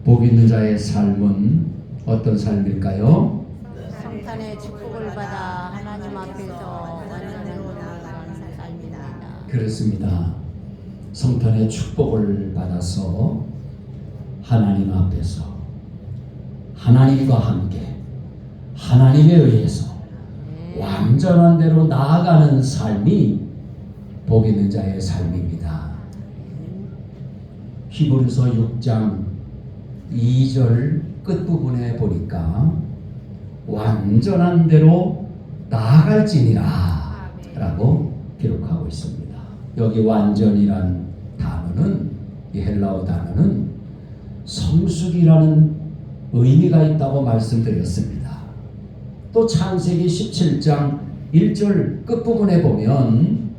복 있는 자의 삶은 어떤 삶일까요? 성탄의 축복을 받아 하나님 앞에서 완전으로 나아가는 삶입니다. 그렇습니다. 성탄의 축복을 받아서 하나님 앞에서 하나님과 함께 하나님에 의해서 완전한 대로 나아가는 삶이 복 있는 자의 삶입니다. 히브리서 6장 2절 끝부분에 보니까 완전한 대로 나아갈지니라 라고 기록하고 있습니다. 여기 완전이란 단어는, 이 헬라어 단어는 성숙이라는 의미가 있다고 말씀드렸습니다. 또 창세기 17장 1절 끝부분에 보면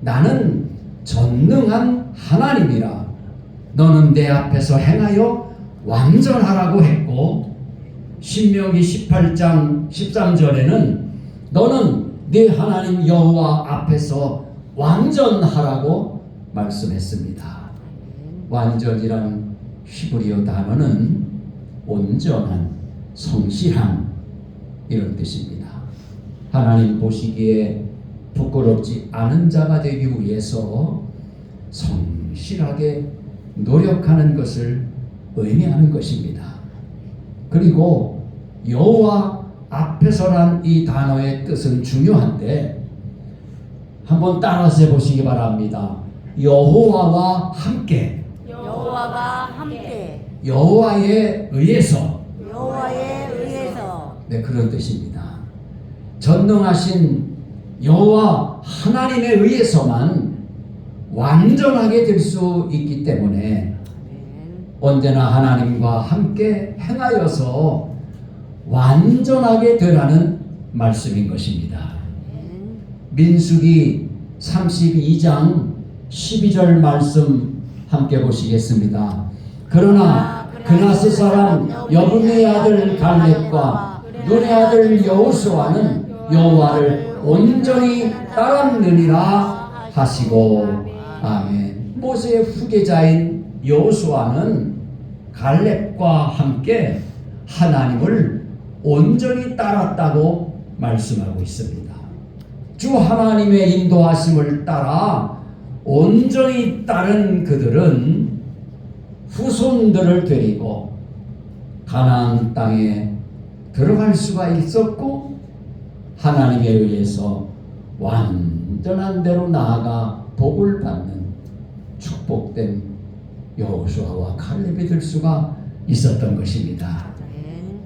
나는 전능한 하나님이라 너는 내 앞에서 행하여 완전하라고 했고, 신명기 18장 13절에는 너는 네 하나님 여호와 앞에서 완전하라고 말씀했습니다. 완전이란 히브리어 단어는 온전한, 성실한 이런 뜻입니다. 하나님 보시기에 부끄럽지 않은 자가 되기 위해서 성실하게 노력하는 것을 의미하는 것입니다. 그리고 여호와 앞에서란 이 단어의 뜻은 중요한데 한번 따라서 해보시기 바랍니다. 여호와와 함께, 여호와와 함께, 여호와에 의해서, 여호와에 의해서. 네, 그런 뜻입니다. 전능하신 여호와 하나님에 의해서만 완전하게 될 수 있기 때문에 언제나 하나님과 함께 행하여서 완전하게 되라는 말씀인 것입니다. 민수기 32장 12절 말씀 함께 보시겠습니다. 그러나 그나스 사람 여분의 아들 갈렙과 눈의 아들 여호수아는 여호와를 온전히 따랐느니라 하시고, 아멘. 모세의 후계자인 여호수아는 갈렙과 함께 하나님을 온전히 따랐다고 말씀하고 있습니다. 주 하나님의 인도하심을 따라 온전히 따른 그들은 후손들을 데리고 가나안 땅에 들어갈 수가 있었고, 하나님에 의해서 완전한 대로 나아가 복을 받는 축복된 여호수아와 갈렙이 될 수가 있었던 것입니다.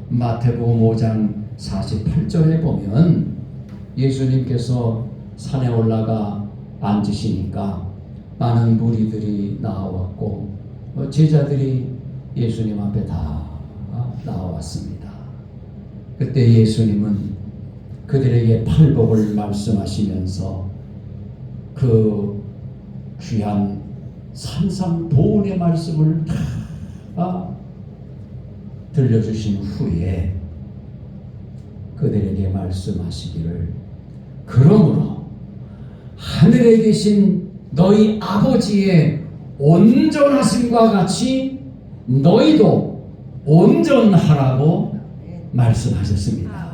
마태복음 5장 48절에 보면 예수님께서 산에 올라가 앉으시니까 많은 무리들이 나왔고 제자들이 예수님 앞에 다 나왔습니다. 그때 예수님은 그들에게 팔복을 말씀하시면서 그 귀한 산상보훈의 말씀을 다 들려주신 후에 그들에게 말씀하시기를, 그러므로 하늘에 계신 너희 아버지의 온전하심과 같이 너희도 온전하라고 말씀하셨습니다.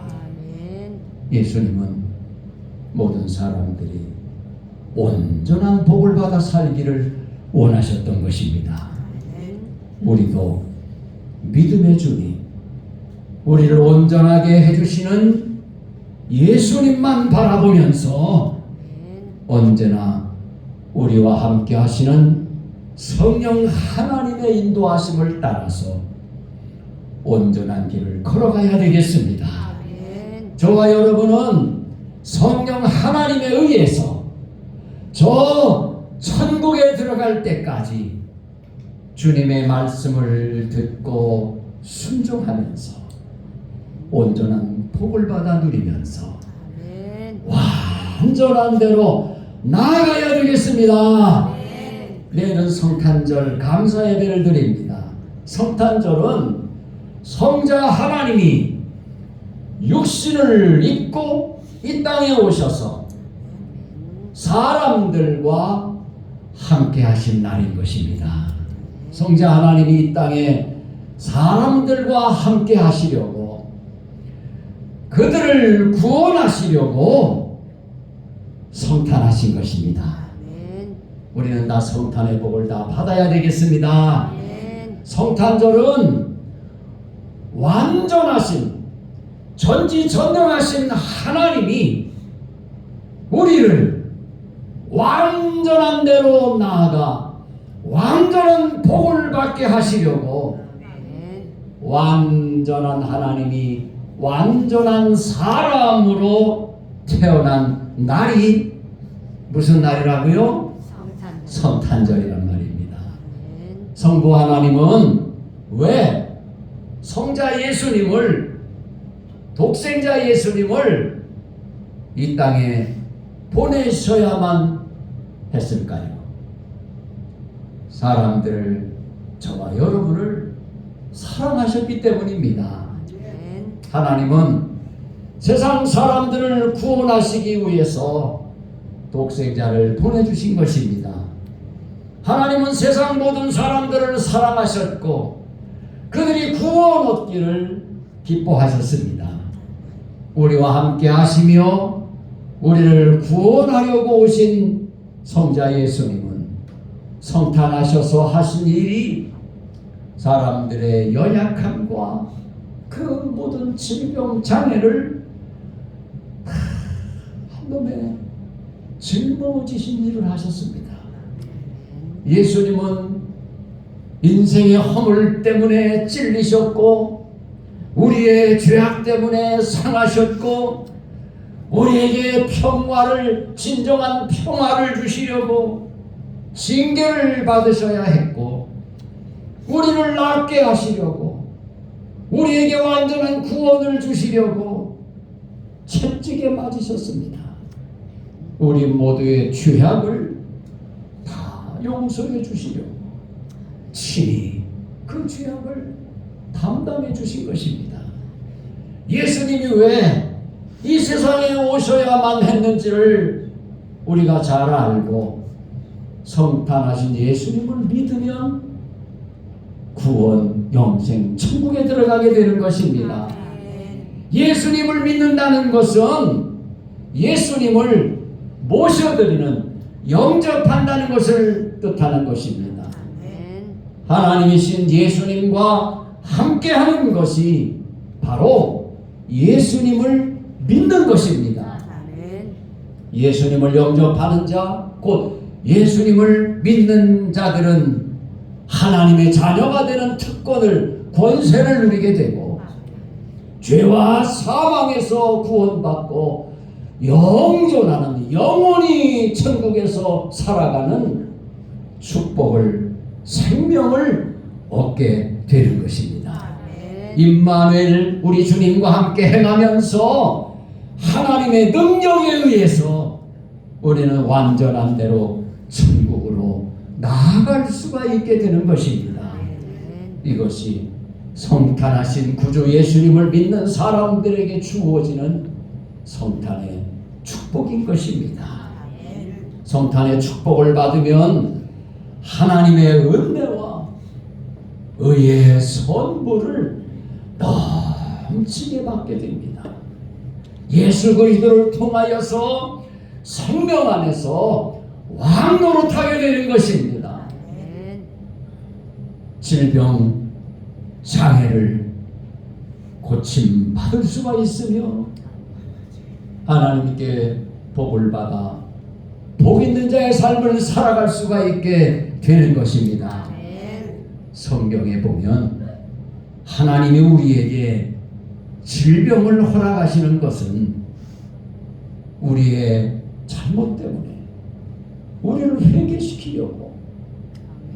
예수님은 모든 사람들이 온전한 복을 받아 살기를 원하셨던 것입니다. 우리도 믿음의 주님, 우리를 온전하게 해주시는 예수님만 바라보면서 언제나 우리와 함께 하시는 성령 하나님의 인도하심을 따라서 온전한 길을 걸어가야 되겠습니다. 저와 여러분은 성령 하나님에 의해서 저 천국에 들어갈 때까지 주님의 말씀을 듣고 순종하면서 온전한 복을 받아 누리면서 완전한 대로 나아가야 되겠습니다. 내일은 성탄절 감사 예배를 드립니다. 성탄절은 성자 하나님이 육신을 입고 이 땅에 오셔서 사람들과 함께 하신 날인 것입니다. 성자 하나님이 이 땅에 사람들과 함께 하시려고, 그들을 구원하시려고 성탄하신 것입니다. 아멘. 우리는 다 성탄의 복을 다 받아야 되겠습니다. 아멘. 성탄절은 완전하신, 전지전능하신 하나님이 우리를 완전한 대로 나아가 완전한 복을 받게 하시려고, 아멘. 완전한 하나님이 완전한 사람으로 태어난 날이 무슨 날이라고요? 성탄. 성탄절이란 말입니다. 아멘. 성부 하나님은 왜 성자 예수님을, 독생자 예수님을 이 땅에 보내셔야만 했을까요? 사람들, 저와 여러분을 사랑하셨기 때문입니다. 아멘. 하나님은 세상 사람들을 구원하시기 위해서 독생자를 보내주신 것입니다. 하나님은 세상 모든 사람들을 사랑하셨고 그들이 구원 얻기를 기뻐하셨습니다. 우리와 함께 하시며 우리를 구원하려고 오신 성자 예수님은 성탄하셔서 하신 일이 사람들의 연약함과 그 모든 질병 장애를 한몸에 짊어지신 일을 하셨습니다. 예수님은 인생의 허물 때문에 찔리셨고 우리의 죄악 때문에 상하셨고 우리에게 평화를, 진정한 평화를 주시려고 징계를 받으셔야 했고 우리를 낫게 하시려고, 우리에게 완전한 구원을 주시려고 채찍에 맞으셨습니다. 우리 모두의 죄악을 다 용서해 주시려고 친히 그 죄악을 담당해 주신 것입니다. 예수님이 왜 이 세상에 오셔야만 했는지를 우리가 잘 알고 성탄하신 예수님을 믿으면 구원, 영생, 천국에 들어가게 되는 것입니다. 예수님을 믿는다는 것은 예수님을 모셔드리는, 영접한다는 것을 뜻하는 것입니다. 하나님이신 예수님과 함께하는 것이 바로 예수님을 믿는 것입니다. 예수님을 영접하는 자, 곧 예수님을 믿는 자들은 하나님의 자녀가 되는 특권을, 권세를 누리게 되고 죄와 사망에서 구원받고 영존하는, 영원히 천국에서 살아가는 축복을, 생명을 얻게 되는 것입니다. 임마누엘, 우리 주님과 함께 행하면서 하나님의 능력에 의해서 우리는 완전한 대로 천국으로 나아갈 수가 있게 되는 것입니다. 이것이 성탄하신 구주 예수님을 믿는 사람들에게 주어지는 성탄의 축복인 것입니다. 성탄의 축복을 받으면 하나님의 은혜와 의의 선물을 넘치게 받게 됩니다. 예수 그리스도를 통하여서 생명 안에서 왕노릇하게 되는 것입니다. 질병, 장애를 고침받을 수가 있으며 하나님께 복을 받아 복 있는 자의 삶을 살아갈 수가 있게 되는 것입니다. 성경에 보면 하나님이 우리에게 질병을 허락하시는 것은 우리의 잘못 때문에 우리를 회개시키려고,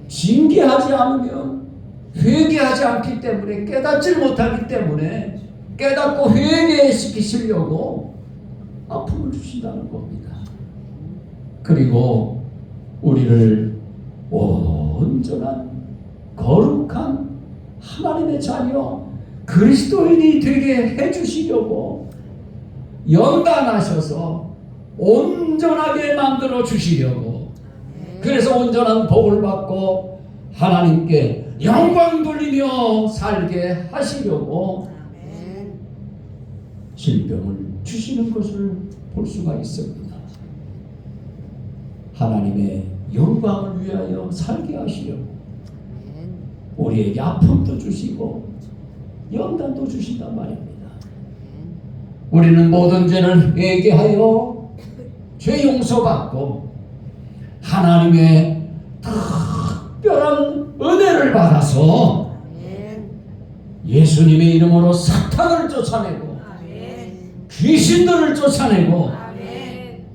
징계하지 않으면 회개하지 않기 때문에, 깨닫지 못하기 때문에 깨닫고 회개시키시려고 아픔을 주신다는 겁니다. 그리고 우리를 온전한 거룩한 하나님의 자녀, 그리스도인이 되게 해주시려고 연단하셔서 온전하게 만들어 주시려고, 그래서 온전한 복을 받고 하나님께 영광 돌리며 살게 하시려고 아멘. 질병을 주시는 것을 볼 수가 있습니다. 하나님의 영광을 위하여 살게 하시려고 아멘. 우리에게 아픔도 주시고 영단도 주신단 말입니다. 우리는 모든 죄를 회개하여 죄 용서받고 하나님의 특별한 은혜를 받아서 아멘. 예수님의 이름으로 사탄을 쫓아내고 아멘. 귀신들을 쫓아내고 아멘.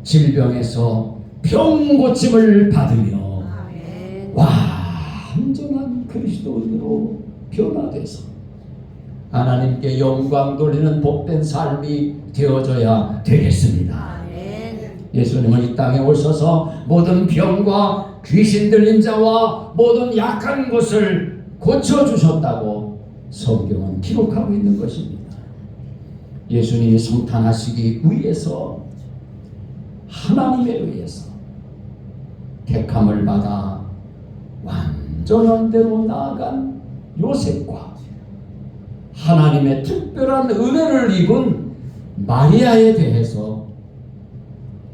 질병에서 병고침을 받으며 아멘. 완전한 그리스도인으로 변화돼서 하나님께 영광 돌리는 복된 삶이 되어져야 되겠습니다. 아멘. 예수님은 이 땅에 오셔서 모든 병과 귀신 들린 자와 모든 약한 것을 고쳐주셨다고 성경은 기록하고 있는 것입니다. 예수님이 성탄하시기 위해서 하나님에 의해서 택함을 받아 완전한 대로 나아간 요셉과 하나님의 특별한 은혜를 입은 마리아에 대해서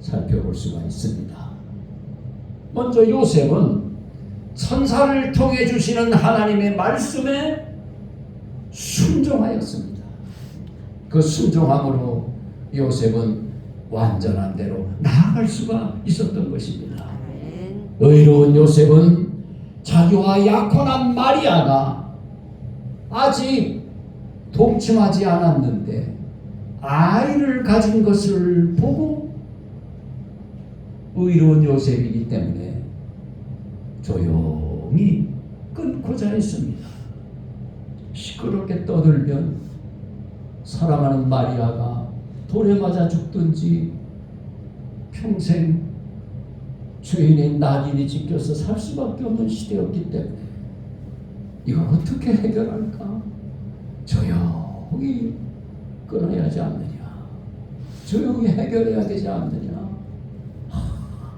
살펴볼 수가 있습니다. 먼저 요셉은 천사를 통해 주시는 하나님의 말씀에 순종하였습니다. 그 순종함으로 요셉은 완전한 대로 나아갈 수가 있었던 것입니다. 아멘. 의로운 요셉은 자기와 약혼한 마리아가 아직 동침하지 않았는데 아이를 가진 것을 보고 의로운 요셉이기 때문에 조용히 끊고자 했습니다. 시끄럽게 떠들면 사랑하는 마리아가 돌에 맞아 죽든지 평생 죄인의 낙인이 찍혀서 살 수밖에 없는 시대였기 때문에 이걸 어떻게 해결할까? 조용히 끊어야 하지 않느냐? 조용히 해결해야 되지 않느냐?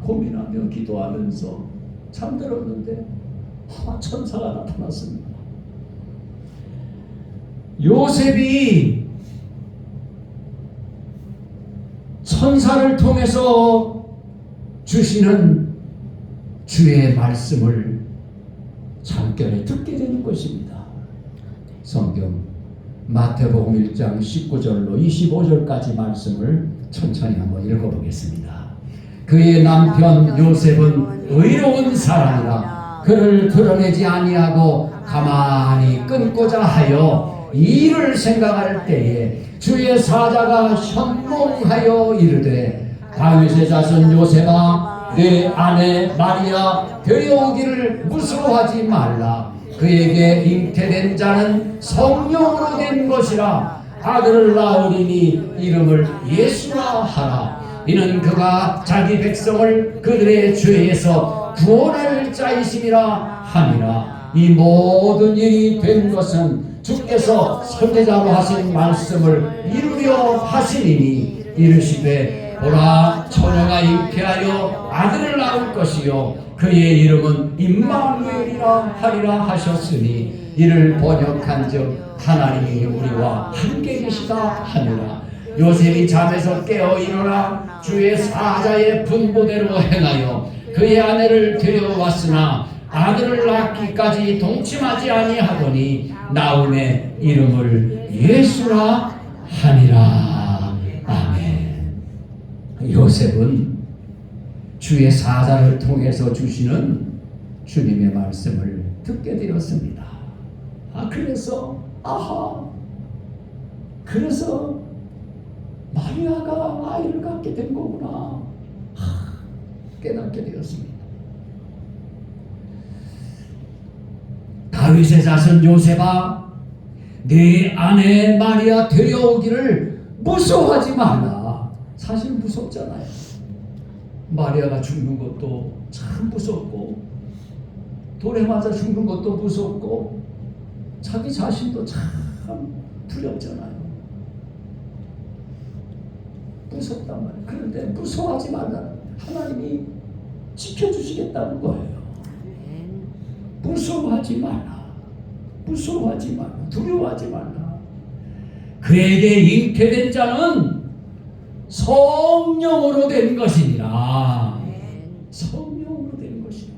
고민하며 기도하면서 잠들었는데 천사가 나타났습니다. 요셉이 천사를 통해서 주시는 주의 말씀을 잠결에 듣게 되는 것입니다. 성경 마태복음 1장 19절로 25절까지 말씀을 천천히 한번 읽어보겠습니다. 그의 남편 요셉은 의로운 사람이라 그를 드러내지 아니하고 가만히 끊고자 하여 이를 생각할 때에 주의 사자가 현몽하여 이르되 다윗의 자손 요셉아 내 아내 마리아 데려오기를 무서워하지 말라. 그에게 잉태된 자는 성령으로 된 것이라. 아들을 낳으리니 이름을 예수라 하라. 이는 그가 자기 백성을 그들의 죄에서 구원할 자이심이라 하니라. 이 모든 일이 된 것은 주께서 선지자로 하신 말씀을 이루려 하시니니 이르시되 보라 처녀가 잉태하여 아들을 낳을 것이요 그의 이름은 임마누엘이라 하리라 하셨으니 이를 번역한즉 하나님이 우리와 함께 계시다 하니라. 요셉이 잠에서 깨어 일어나 주의 사자의 분보대로 행하여 그의 아내를 데려왔으나 아들을 낳기까지 동침하지 아니하더니 나음의 이름을 예수라 하니라. 아멘. 요셉은 주의 사자를 통해서 주시는 주님의 말씀을 듣게 되었습니다. 그래서 마리아가 아이를 갖게 된 거구나 깨닫게 되었습니다. 다윗의 자손 요셉아 네 아내 마리아 데려오기를 무서워하지 말라. 사실 무섭잖아요. 마리아가 죽는 것도 참 무섭고 돌에 맞아 죽는 것도 무섭고 자기 자신도 참 두렵잖아요. 무섭단 말이에요. 그런데 무서워하지 말라. 하나님이 지켜주시겠다는 거예요. 무서워하지 말라. 무서워하지 말라. 두려워하지 말라. 그에게 잉태된 자는 성령으로 된 것이니라. 성령으로 된 것이라.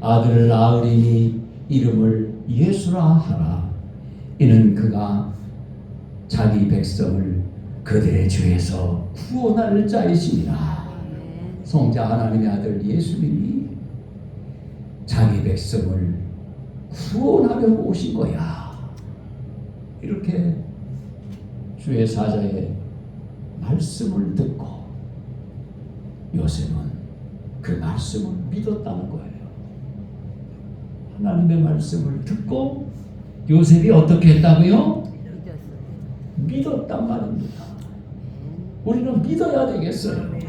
아들을 낳으리니 이름을 예수라 하라. 이는 그가 자기 백성을 그들의 죄에서 구원할 자이시니라. 성자 하나님의 아들 예수님이 자기 백성을 구원하려고 오신 거야. 이렇게 주의 사자의 말씀을 듣고 요셉은 그 말씀을 믿었다는 거예요. 하나님의 말씀을 듣고 요셉이 어떻게 했다고요? 믿었단 말입니다. 우리는 믿어야 되겠어요.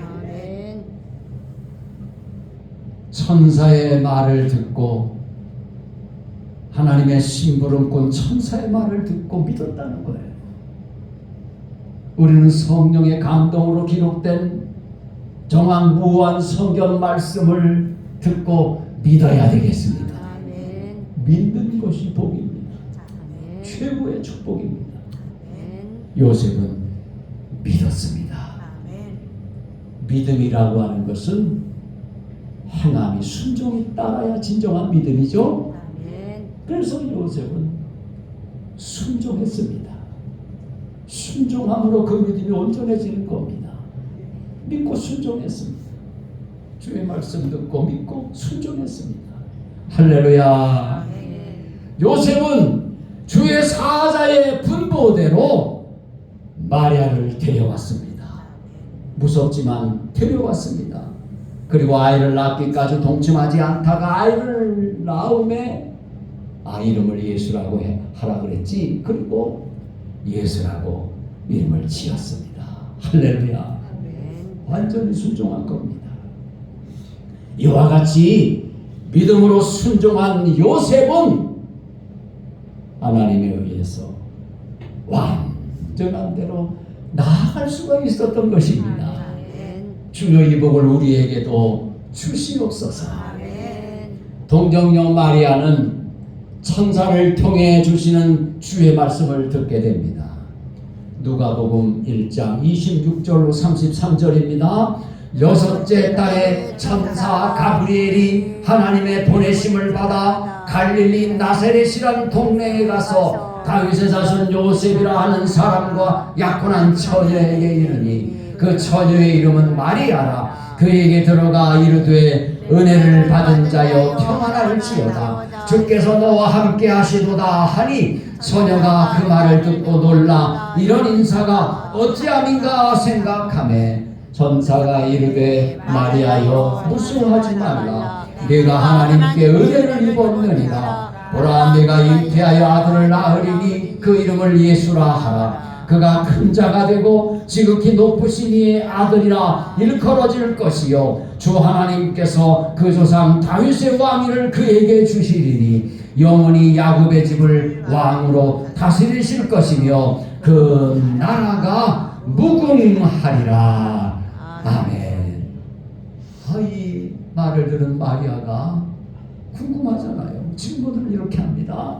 천사의 말을 듣고 하나님의 심부름꾼 천사의 말을 듣고 믿었다는 거예요. 우리는 성령의 감동으로 기록된 정확무한 성경 말씀을 듣고 믿어야 되겠습니다. 믿는 것이 복입니다. 최고의 축복입니다. 요셉은 믿었습니다. 믿음이라고 하는 것은 행함이 순종이 따라야 진정한 믿음이죠. 그래서 요셉은 순종했습니다. 순종함으로 그 믿음이 온전해지는 겁니다. 믿고 순종했습니다. 주의 말씀 듣고 믿고 순종했습니다. 할렐루야. 요셉은 주의 사자의 분보대로 마리아를 데려왔습니다. 무섭지만 데려왔습니다. 그리고 아이를 낳기까지 동침하지 않다가 아이를 낳음에 이름을 예수라고 하라 그랬지. 그리고 예수라고 이름을 지었습니다. 할렐루야. 완전히 순종한 겁니다. 이와 같이 믿음으로 순종한 요셉은 하나님에 의해서 완전한 대로 나아갈 수가 있었던 것입니다. 주여 이 복을 우리에게도 주시옵소서. 동정녀 마리아는 천사를 통해 주시는 주의 말씀을 듣게 됩니다. 누가복음 1장 26절로 33절입니다. 여섯째 달에 천사 가브리엘이 하나님의 보내심을 받아 갈릴리 나사렛이라는 동네에 가서 다윗의 자손 요셉이라 하는 사람과 약혼한 처녀에게 이르니 그 처녀의 이름은 마리아라. 그에게 들어가 이르되 은혜를 받은 자여 평안할지어다. 주께서 너와 함께 하시도다 하니 처녀가 그 말을 듣고 놀라 이런 인사가 어찌함인가 생각하매 천사가 이르되 마리아여 무서워하지 말라. 네가 하나님께 은혜를 입었느니라. 보라 내가 잉태하여 아들을 낳으리니 그 이름을 예수라 하라. 그가 큰 자가 되고 지극히 높으신 이의 아들이라 일컬어질 것이요 주 하나님께서 그 조상 다윗의 왕위를 그에게 주시리니 영원히 야곱의 집을 왕으로 다스리실 것이며 그 나라가 무궁하리라. 아멘. 이 말을 들은 마리아가 궁금하잖아요. 질문을 이렇게 합니다.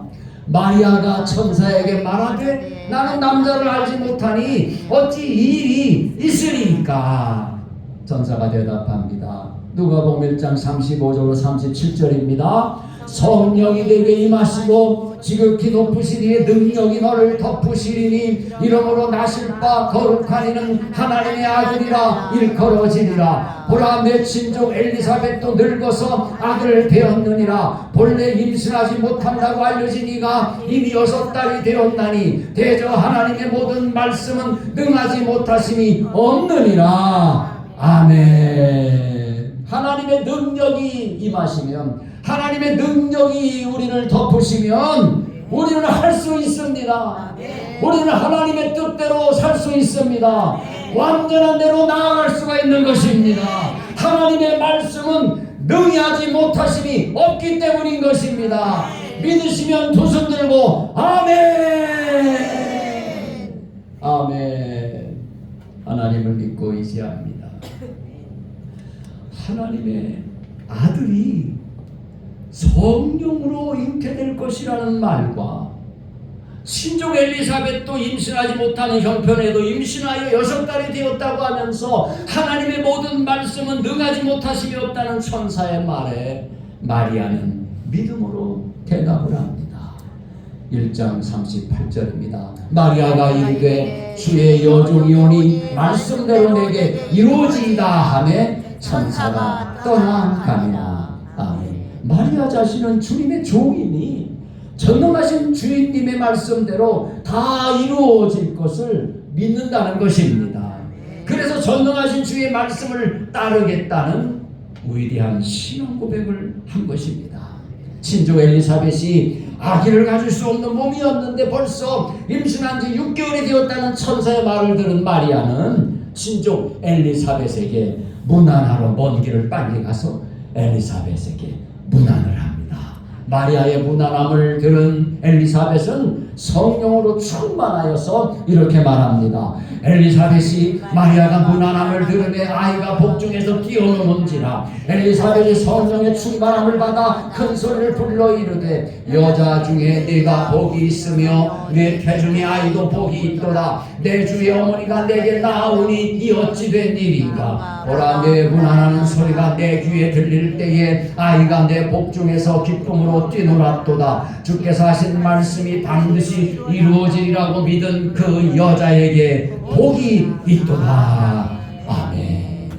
마리아가 천사에게 말하되 나는 남자를 알지 못하니 어찌 이 일이 있으리까? 천사가 대답합니다. 누가복음 1장 35절로 37절입니다. 성령이 내게 임하시고 지극히 높으신 이의 능력이 너를 덮으시리니 이러므로 나실 바 거룩한 이는 하나님의 아들이라 일컬어지리라. 보라 내 친족 엘리사벳도 늙어서 아들을 배었느니라. 본래 임신하지 못한다고 알려진 이가 이미 6달이 되었나니 대저 하나님의 모든 말씀은 능하지 못하심이 없느니라. 아멘. 하나님의 능력이 임하시면 하나님의 능력이 우리를 덮으시면 우리는 할 수 있습니다. 우리는 하나님의 뜻대로 살 수 있습니다. 완전한 대로 나아갈 수가 있는 것입니다. 하나님의 말씀은 능히하지 못하심이 없기 때문인 것입니다. 믿으시면 두 손 들고 아멘. 아멘. 하나님을 믿고 의지합니다. 하나님의 아들이 성령으로 잉태될 것이라는 말과 신족 엘리사벳도 임신하지 못하는 형편에도 임신하여 6달이 되었다고 하면서 하나님의 모든 말씀은 능하지 못하심이 없다는 천사의 말에 마리아는 믿음으로 대답을 합니다. 1장 38절입니다. 마리아가 이르되 주의 여종이 오니 말씀대로 내게 이루어지이다 하매 천사가 떠나가니라. 아멘. 마리아 자신은 주님의 종이니 전능하신 주인님의 말씀대로 다 이루어질 것을 믿는다는 것입니다. 그래서 전능하신 주의 말씀을 따르겠다는 위대한 신앙 고백을 한 것입니다. 친족 엘리사벳이 아기를 가질 수 없는 몸이었는데 벌써 임신한 지 6개월이 되었다는 천사의 말을 들은 마리아는 친족 엘리사벳에게 문안하러 먼 길을 빨리 가서 엘리사벳에게 문안을 합니다. 마리아의 문안함을 들은 엘리사벳은 성령으로 충만하여서 이렇게 말합니다. 엘리사벳이 마리아가 문안함을 들으매 아이가 복중에서 뛰어노는지라. 엘리사벳이 성령의 충만함을 받아 큰 소리를 불러 이르되 여자 중에 네가 복이 있으며 내 태중의 아이도 복이 있도다. 내 주의 어머니가 내게 나오니 이 어찌 된 일인가. 보라 내 문안하는 소리가 내 귀에 들릴 때에 아이가 내 복중에서 기쁨으로 뛰놀았도다. 주께서 하신 말씀이 반드시 이루어지리라고 믿은 그 여자에게 복이 있도다. 아멘.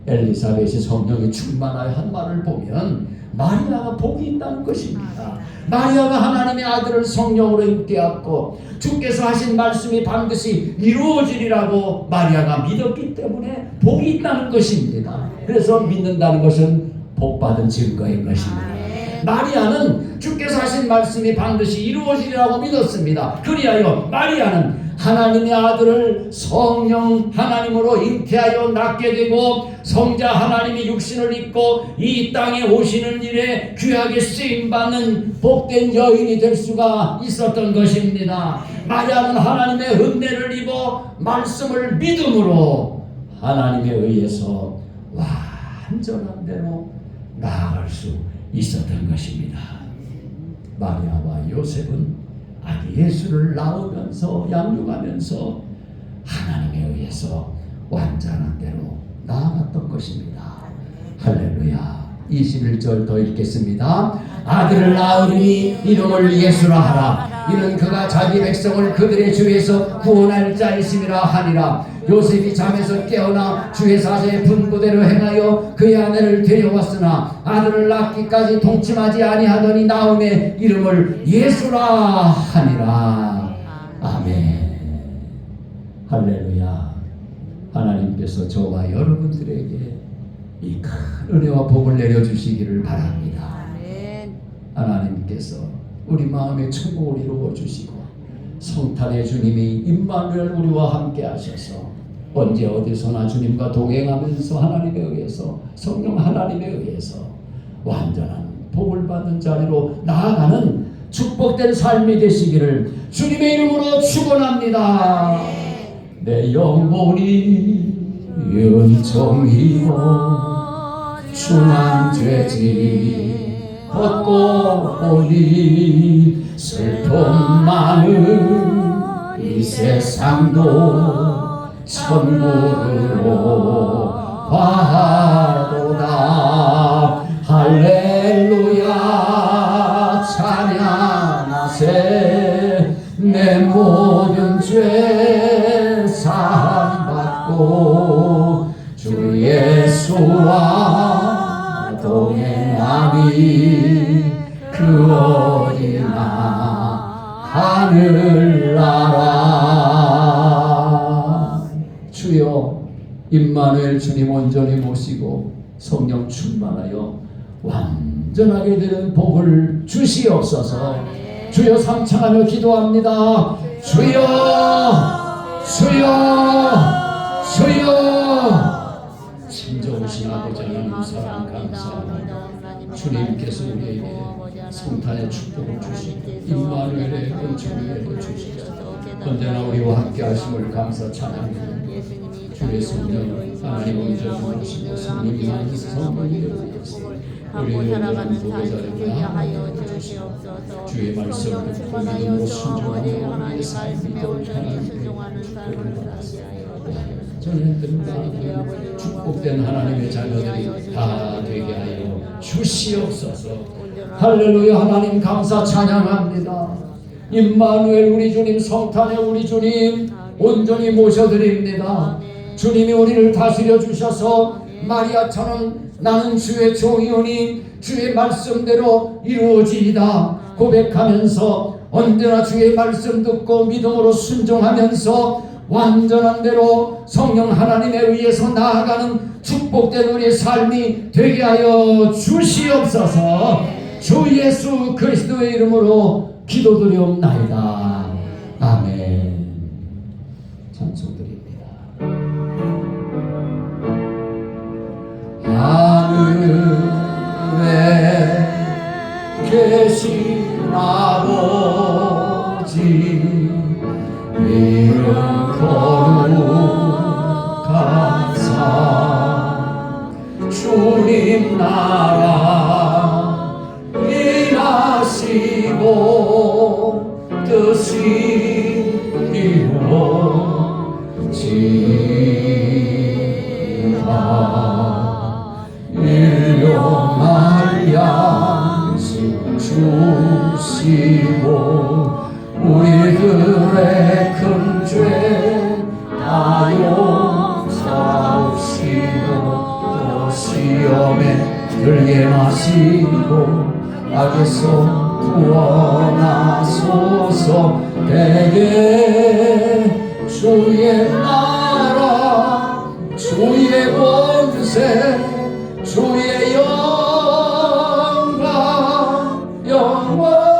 엘리사벳이 성령이 충만하여 한 말을 보면 마리아가 복이 있다는 것입니다. 마리아가 하나님의 아들을 성령으로 잉태하고 주께서 하신 말씀이 반드시 이루어지리라고 마리아가 믿었기 때문에 복이 있다는 것입니다. 그래서 믿는다는 것은 복받은 증거인 것입니다. 마리아는 주께서 하신 말씀이 반드시 이루어지리라고 믿었습니다. 그리하여 마리아는 하나님의 아들을 성령 하나님으로 잉태하여 낳게 되고 성자 하나님이 육신을 입고 이 땅에 오시는 일에 귀하게 쓰임받는 복된 여인이 될 수가 있었던 것입니다. 마리아는 하나님의 은혜를 입어 말씀을 믿음으로 하나님에 의해서 완전한 대로 나아갈 수 있었던 것입니다. 마리아와 요셉은 아기 예수를 낳으면서 양육하면서 하나님에 의해서 완전한 대로 나아갔던 것입니다. 할렐루야. 21절 더 읽겠습니다. 아들을 낳으리니 이름을 예수라 하라. 이는 그가 자기 백성을 그들의 죄에서 구원할 자이심이라 하니라. 요셉이 잠에서 깨어나 주의 사제의 분부대로 행하여 그의 아내를 데려왔으나 아들을 낳기까지 동침하지 아니하더니 나음에 이름을 예수라 하니라. 아멘. 할렐루야. 하나님께서 저와 여러분들에게 이 큰 은혜와 복을 내려주시기를 바랍니다. 하나님께서 우리 마음의 천국을 이루어 주시고 성탄의 주님이 임마누엘 우리와 함께 하셔서 언제 어디서나 주님과 동행하면서 하나님에 의해서 성령 하나님에 의해서 완전한 복을 받는 자리로 나아가는 축복된 삶이 되시기를 주님의 이름으로 축원합니다. 내 영혼이 은총이요 중앙죄지 벗고 보니 슬픔 많은 이 세상도 천국으로 화하도다. 할렐루야 찬양하세. 내 모든 죄 사함받고 주 예수와 동행하니 그 어디나 하늘나라. 주여 임마누엘 주님 온전히 모시고 성령 충만하여 완전하게 되는 복을 주시옵소서. 주여 삼창하며 기도합니다. 주여 주여 주여. 친정오신 아버지 하나님 사랑 감사합니다. 주님께서 우리에게 성탄의 축복을 주시고 임마누엘의 은총을 내려주시고 언제나 우리와 함께 하심을 감사 찬양합니다. 주의 성령 하나님 온전히 모시고 성령이 많은 성령이 되어주세요. 갖고 살아가는 삶이 되게 하여 주시옵소서. 주의 말씀을 성령 충만하여 듣고 주 아버지 순종하며 하나님 우리의 삶을 말씀에 온전히 하나님 순종하는 삶을 살게 하여 저희들과 축복된 하나님의 자녀들이 다 되게 하여 주시옵소서. 할렐루야. 하나님 감사 찬양합니다. 임마누엘 우리 주님, 성탄의 우리 주님 온전히 모셔드립니다. 주님이 우리를 다스려 주셔서 마리아처럼 나는 주의 종이오니 주의 말씀대로 이루어지이다 고백하면서 언제나 주의 말씀 듣고 믿음으로 순종하면서 완전한 대로 성령 하나님에 의해서 나아가는 축복된 우리의 삶이 되게 하여 주시옵소서. 주 예수 그리스도의 이름으로 기도드리옵나이다. 아멘. 찬송드립니다. 하늘에 계신 아버지 이름 거룩하사 주님 나라 일하시고 뜻이 이루어지라 일용할 양식 주시고 우리들의 큰 죄 다 용서하시고 또 시험에 들게 마시고 악에서 구원하소서. 대개 주의 나라 주의 권세 주의 영광 영원히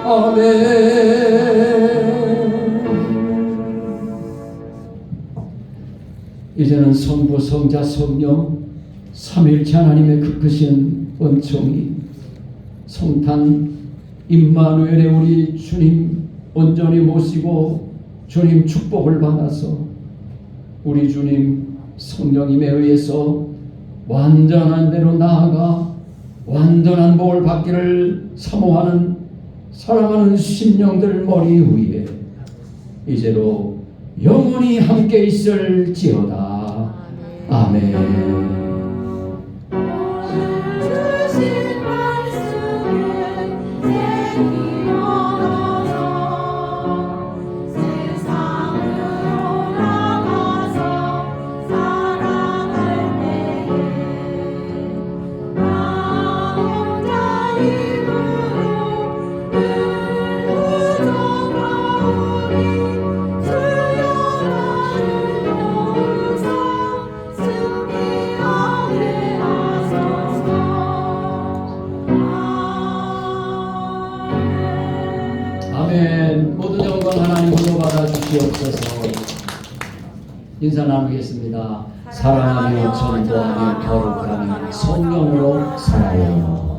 아멘. 이제는 성부 성자 성령 삼일체 하나님의 그 크신 은총이 성탄 임마누엘의 우리 주님 온전히 모시고 주님 축복을 받아서 우리 주님 성령님에 의해서 완전한 대로 나아가 완전한 복을 받기를 사모하는 사랑하는 심령들 머리 위에 이제로 영원히 함께 있을지어다. 아멘. 주신 말씀을 새기어서 세상으로 나가서 살아갈 때에 나 혼자 힘으로 늘 부족하오니 주여 나를 도우사 승리하게 하소서. 아멘. 모든 영광 하나님으로 받아 주시옵소서. 인사 나누겠습니다. 사랑하며 전도하며 거룩하며 성령으로 살아요.